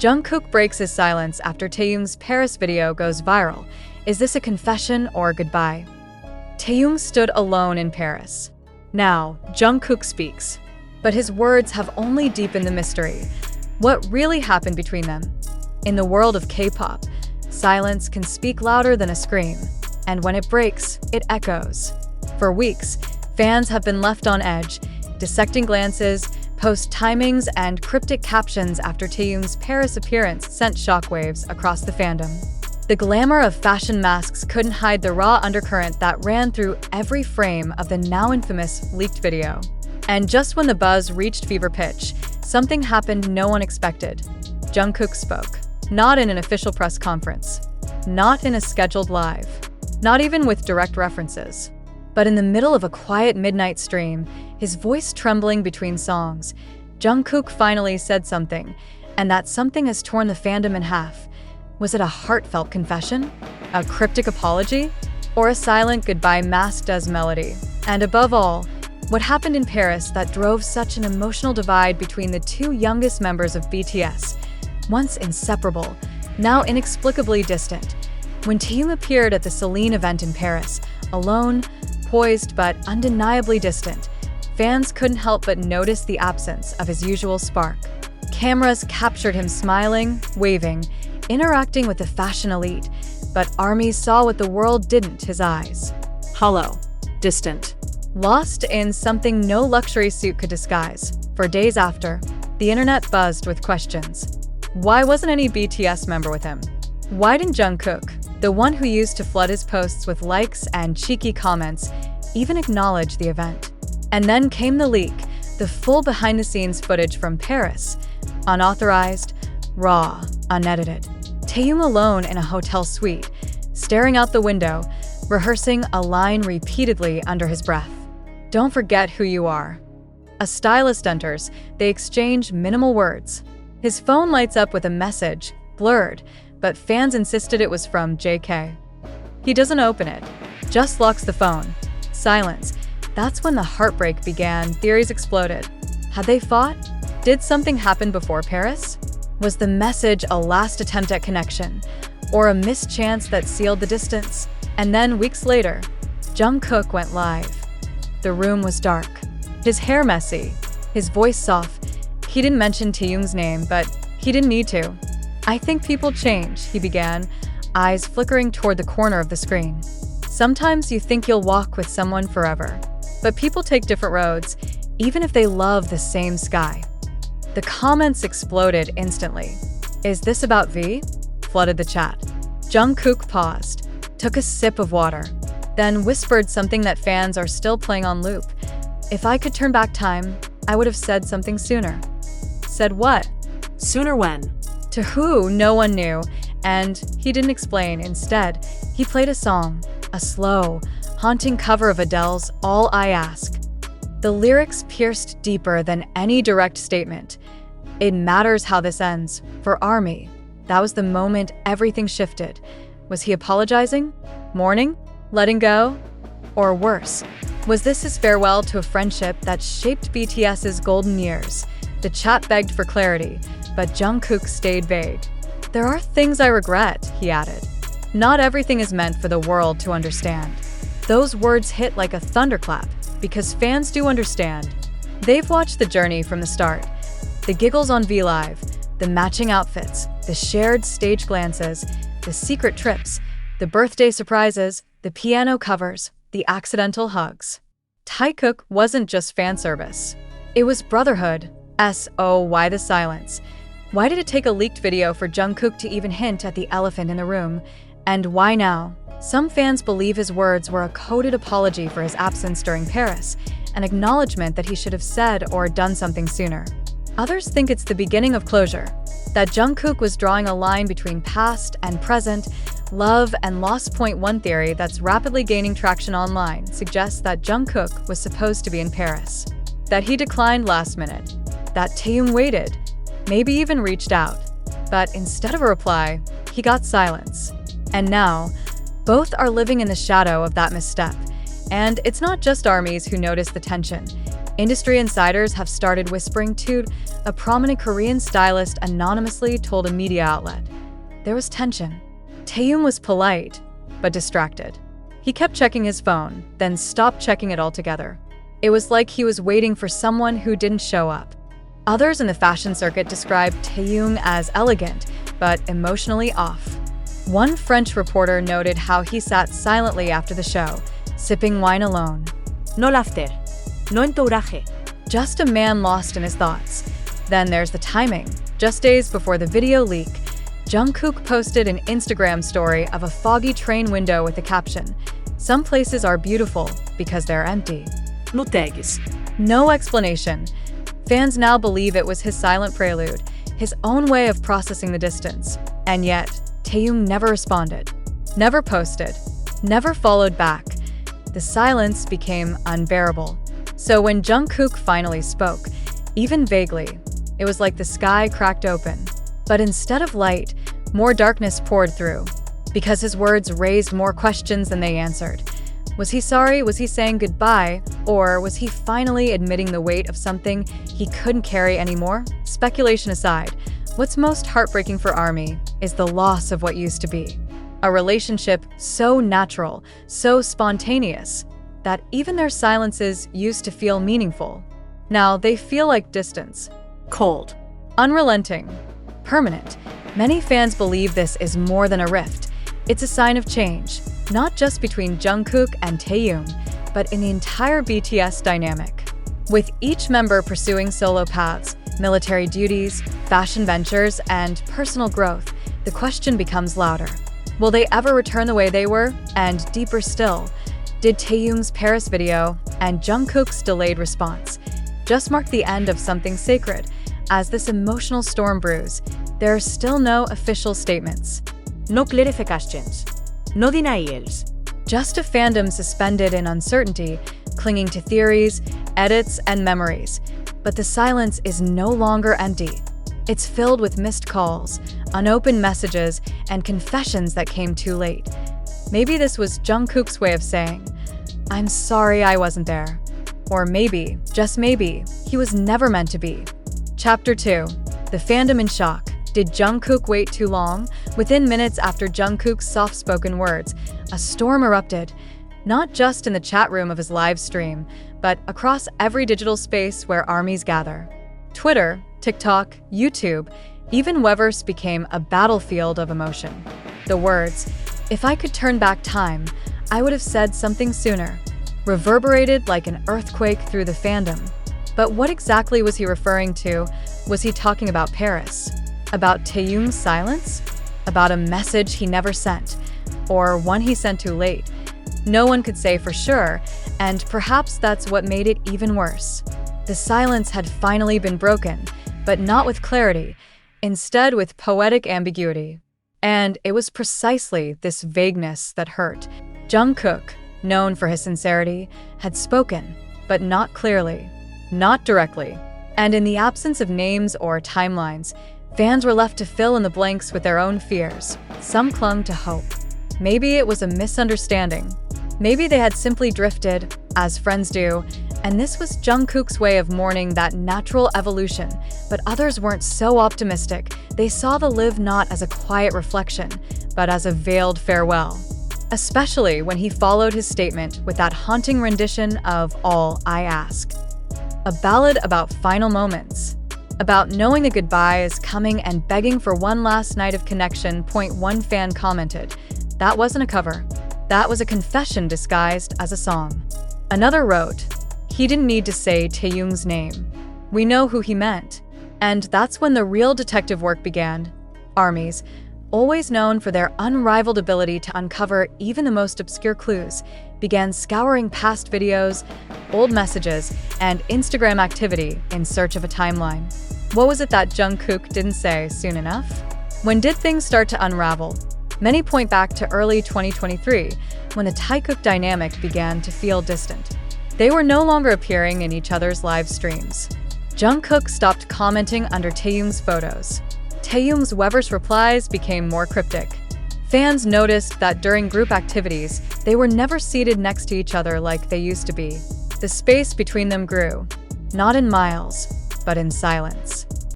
Jungkook breaks his silence after Taehyung's Paris video goes viral. Is this a confession or goodbye? Taehyung stood alone in Paris. Now, Jungkook speaks. But his words have only deepened the mystery. What really happened between them? In the world of K-pop, silence can speak louder than a scream. And when it breaks, it echoes. For weeks, fans have been left on edge, dissecting glances, post timings, and cryptic captions after Taehyung's Paris appearance sent shockwaves across the fandom. The glamour of fashion masks couldn't hide the raw undercurrent that ran through every frame of the now infamous leaked video. And just when the buzz reached fever pitch, something happened no one expected. Jungkook spoke. Not in an official press conference. Not in a scheduled live. Not even with direct references. But in the middle of a quiet midnight stream, his voice trembling between songs, Jungkook finally said something, and that something has torn the fandom in half. Was it a heartfelt confession? A cryptic apology? Or a silent goodbye masked as melody? And above all, what happened in Paris that drove such an emotional divide between the two youngest members of BTS, once inseparable, now inexplicably distant? When Taehyung appeared at the Celine event in Paris, alone, poised but undeniably distant, fans couldn't help but notice the absence of his usual spark. Cameras captured him smiling, waving, interacting with the fashion elite, but armies saw what the world didn't: his eyes. Hollow, distant, lost in something no luxury suit could disguise. For days after, the internet buzzed with questions. Why wasn't any BTS member with him? Why didn't Jungkook, the one who used to flood his posts with likes and cheeky comments, even acknowledge the event? And then came the leak, the full behind-the-scenes footage from Paris. Unauthorized, raw, unedited. Taehyung alone in a hotel suite, staring out the window, rehearsing a line repeatedly under his breath. Don't forget who you are. A stylist enters. They exchange minimal words. His phone lights up with a message, blurred, but fans insisted it was from JK. He doesn't open it, just locks the phone. Silence. That's when the heartbreak began. Theories exploded. Had they fought? Did something happen before Paris? Was the message a last attempt at connection, or a mischance that sealed the distance? And then, weeks later, Jungkook went live. The room was dark, his hair messy, his voice soft. He didn't mention Taehyung's name, but he didn't need to. I think people change, he began, eyes flickering toward the corner of the screen. Sometimes you think you'll walk with someone forever, but people take different roads, even if they love the same sky. The comments exploded instantly. Is this about V? Flooded the chat. Jungkook paused, took a sip of water, then whispered something that fans are still playing on loop. If I could turn back time, I would have said something sooner. Said what? Sooner when? To who, no one knew, and he didn't explain. Instead, he played a song, a slow, haunting cover of Adele's All I Ask. The lyrics pierced deeper than any direct statement. It matters how this ends. For ARMY, that was the moment everything shifted. Was he apologizing? Mourning? Letting go? Or worse, was this his farewell to a friendship that shaped BTS's golden years? The chat begged for clarity, but Jungkook stayed vague. There are things I regret, he added. Not everything is meant for the world to understand. Those words hit like a thunderclap, because fans do understand. They've watched the journey from the start. The giggles on V Live, the matching outfits, the shared stage glances, the secret trips, the birthday surprises, the piano covers, the accidental hugs. Taehyung wasn't just fan service. It was brotherhood. So why the silence? Why did it take a leaked video for Jungkook to even hint at the elephant in the room? And why now? Some fans believe his words were a coded apology for his absence during Paris, an acknowledgement that he should have said or done something sooner. Others think it's the beginning of closure, that Jungkook was drawing a line between past and present, love and lost. One theory that's rapidly gaining traction online suggests that Jungkook was supposed to be in Paris, that he declined last minute, that Taehyung waited, maybe even reached out, but instead of a reply, he got silence. And now, both are living in the shadow of that misstep. And it's not just ARMYs who notice the tension. Industry insiders have started whispering to a prominent Korean stylist anonymously told a media outlet. There was tension. Taehyung was polite, but distracted. He kept checking his phone, then stopped checking it altogether. It was like he was waiting for someone who didn't show up. Others in the fashion circuit described Taehyung as elegant, but emotionally off. One French reporter noted how he sat silently after the show, sipping wine alone. No laughter, no entourage. Just a man lost in his thoughts. Then there's the timing. Just days before the video leak, Jungkook posted an Instagram story of a foggy train window with the caption, "Some places are beautiful because they're empty." No tags. No explanation. Fans now believe it was his silent prelude, his own way of processing the distance. And yet, Taehyung never responded, never posted, never followed back. The silence became unbearable. So when Jungkook finally spoke, even vaguely, it was like the sky cracked open. But instead of light, more darkness poured through, because his words raised more questions than they answered. Was he sorry? Was he saying goodbye? Or was he finally admitting the weight of something he couldn't carry anymore? Speculation aside, what's most heartbreaking for ARMY is the loss of what used to be. A relationship so natural, so spontaneous, that even their silences used to feel meaningful. Now they feel like distance. Cold. Unrelenting. Permanent. Many fans believe this is more than a rift. It's a sign of change, not just between Jungkook and Taehyung, but in the entire BTS dynamic. With each member pursuing solo paths, military duties, fashion ventures, and personal growth, the question becomes louder. Will they ever return the way they were? And deeper still, did Taehyung's Paris video and Jungkook's delayed response just mark the end of something sacred? As this emotional storm brews, there are still no official statements. No clarifications. No denials. Just a fandom suspended in uncertainty, clinging to theories, edits, and memories. But the silence is no longer empty. It's filled with missed calls, unopened messages, and confessions that came too late. Maybe this was Jungkook's way of saying, "I'm sorry I wasn't there." Or maybe, just maybe, he was never meant to be. Chapter 2. The fandom in shock. Did Jungkook wait too long? Within minutes after Jungkook's soft-spoken words, a storm erupted, not just in the chat room of his live stream, but across every digital space where armies gather. Twitter, TikTok, YouTube, even weverse became a battlefield of emotion. The words, "If I could turn back time, I would have said something sooner," reverberated like an earthquake through the fandom. But what exactly was he referring to? Was he talking about Paris? About Taehyung's silence? About a message he never sent? Or one he sent too late? No one could say for sure, and perhaps that's what made it even worse. The silence had finally been broken, but not with clarity, instead with poetic ambiguity. And it was precisely this vagueness that hurt. Jungkook, known for his sincerity, had spoken, but not clearly, not directly. And in the absence of names or timelines, fans were left to fill in the blanks with their own fears. Some clung to hope. Maybe it was a misunderstanding. Maybe they had simply drifted, as friends do, and this was Jungkook's way of mourning that natural evolution. But others weren't so optimistic. They saw the live not as a quiet reflection, but as a veiled farewell. Especially when he followed his statement with that haunting rendition of All I Ask. A ballad about final moments. About knowing the goodbye is coming and begging for one last night of connection. One fan commented, "That wasn't a cover. That was a confession disguised as a song." Another wrote, "He didn't need to say Taehyung's name. We know who he meant." And that's when the real detective work began. Armies, always known for their unrivaled ability to uncover even the most obscure clues, began scouring past videos, old messages, and Instagram activity in search of a timeline. What was it that Jungkook didn't say soon enough? When did things start to unravel? Many point back to early 2023, when the Taehyung dynamic began to feel distant. They were no longer appearing in each other's live streams. Jungkook stopped commenting under Taehyung's photos. Taehyung's weverse replies became more cryptic. Fans noticed that during group activities, they were never seated next to each other like they used to be. The space between them grew. not in miles, but in silence.